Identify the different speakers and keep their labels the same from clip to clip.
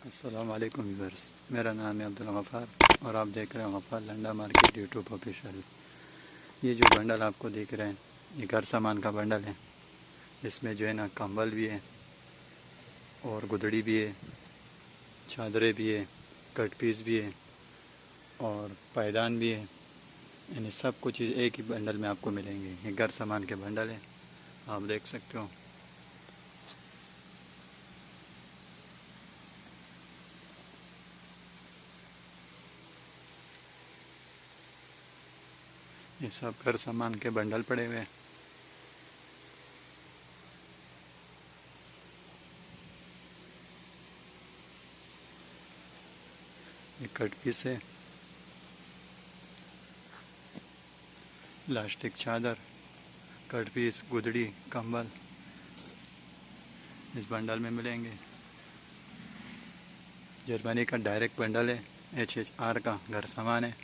Speaker 1: अस्सलाम वालेकुम व्यूअर्स, मेरा नाम है अब्दुल गफ़ार और आप देख रहे हैं Gaffar Landa market YouTube official. ये जो बंडल आपको दिख रहे हैं ये घर सामान का बंडल है। इसमें जो है ना कंबल भी है और गुदड़ी भी है, चादरें भी है, कट पीस भी है और पायदान भी है। यानी सब कुछ एक ही बंडल में आपको मिलेंगे। ये घर सामान के बंडल है, आप देख सकते हो। ये सब घर सामान के बंडल पड़े हुए हैं। ये कट पीस है, प्लास्टिक चादर, कट पीस, गुदड़ी, कंबल इस बंडल में मिलेंगे। जर्मनी का डायरेक्ट बंडल है, HHR का घर सामान है।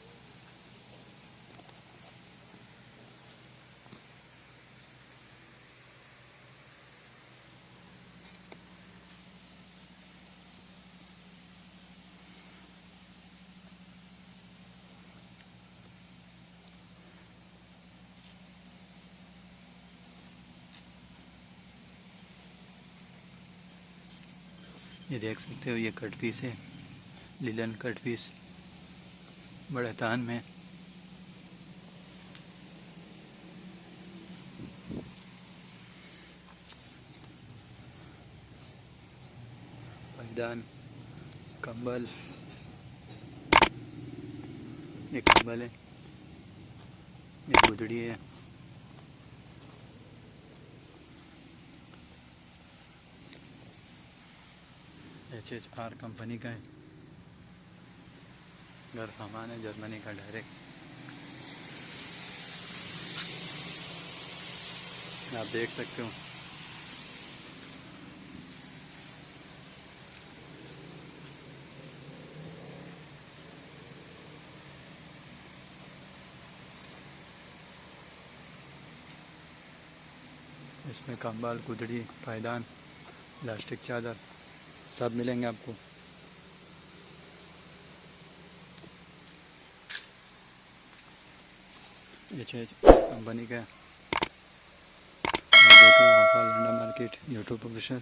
Speaker 1: ये देख सकते हो, ये कट पीस है, लिलन कट पीस, बड़े तान में। पायदान, कंबल, ये कंबल है, ये गुदड़ी है, HHR कंपनी का है, घर सामान है, जर्मनी का डायरेक्ट। आप देख सकते हो। इसमें कंबल, गुदड़ी, पायदान, प्लास्टिक चादर सब मिलेंगे आपको। HHR कंपनी का। आप देख रहे हो लंडा मार्केट यूट्यूब ऑफिशियल।